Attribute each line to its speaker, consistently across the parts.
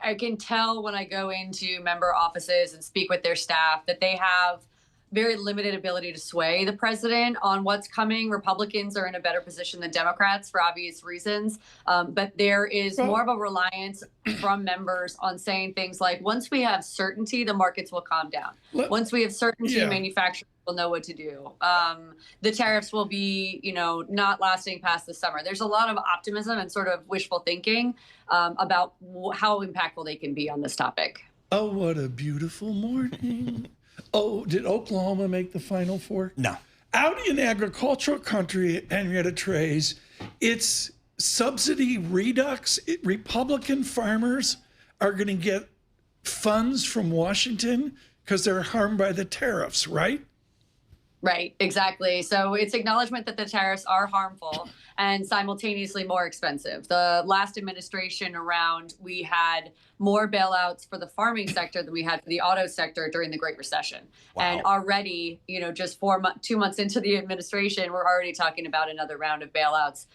Speaker 1: I can tell when I go into member offices and speak with their staff that they have very limited ability to sway the president on what's coming. Republicans are in a better position than Democrats for obvious reasons. But there is more of a reliance from members on saying things like, once we have certainty, the markets will calm down. Once we have certainty, manufacturers will know what to do. The tariffs will be, not lasting past the summer. There's a lot of optimism and sort of wishful thinking about how impactful they can be on this topic.
Speaker 2: Oh, what a beautiful morning. Oh, did Oklahoma make the Final Four?
Speaker 3: No.
Speaker 2: Out in agricultural country, Henrietta Trays, it's subsidy redux. Republican farmers are going to get funds from Washington because they're harmed by the tariffs, right?
Speaker 1: Right, exactly. So it's acknowledgement that the tariffs are harmful and simultaneously more expensive. The last administration around, we had more bailouts for the farming sector than we had for the auto sector during the Great Recession. Wow. And already, just 2 months into the administration, we're already talking about another round of bailouts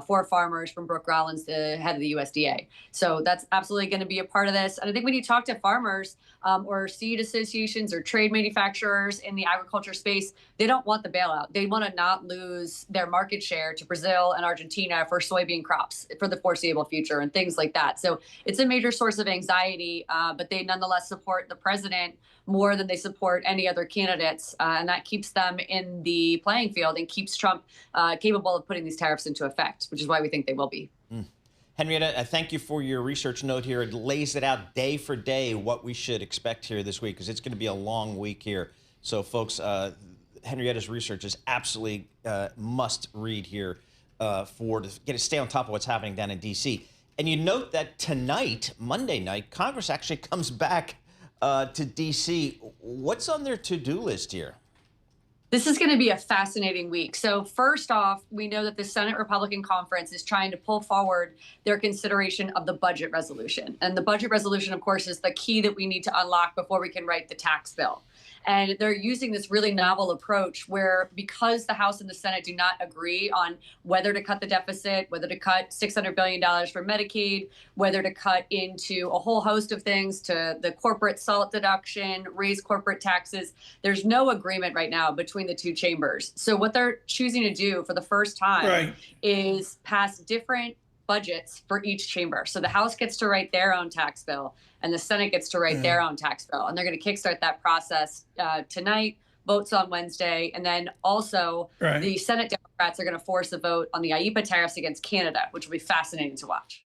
Speaker 1: for farmers, from Brooke Rollins, the head of the USDA. So that's absolutely going to be a part of this. And I think when you talk to farmers or seed associations or trade manufacturers in the agriculture space, they don't want the bailout. They want to not lose their market share to Brazil and Argentina for soybean crops for the foreseeable future and things like that. So it's a major source of anxiety, but they nonetheless support the president more than they support any other candidates. And that keeps them in the playing field and keeps Trump capable of putting these tariffs into effect, which is why we think they will be.
Speaker 3: Henrietta, thank you for your research note here. It lays it out day for day what we should expect here this week, because it's going to be a long week here. So, folks, Henrietta's research is absolutely must read here to stay on top of what's happening down in D.C. And you note that tonight, Monday night, Congress actually comes back to D.C. What's on their to-do list here?
Speaker 1: This is going to be a fascinating week. So first off, we know that the Senate Republican Conference is trying to pull forward their consideration of the budget resolution. And the budget resolution, of course, is the key that we need to unlock before we can write the tax bill. And they're using this really novel approach where, because the House and the Senate do not agree on whether to cut the deficit, whether to cut $600 billion for Medicaid, whether to cut into a whole host of things, to the corporate SALT deduction, raise corporate taxes, there's no agreement right now between the two chambers. So what they're choosing to do for the first time is pass different budgets for each chamber. So the House gets to write their own tax bill and the Senate gets to write their own tax bill. And they're going to kickstart that process tonight, votes on Wednesday. And then also the Senate Democrats are going to force a vote on the IEEPA tariffs against Canada, which will be fascinating to watch.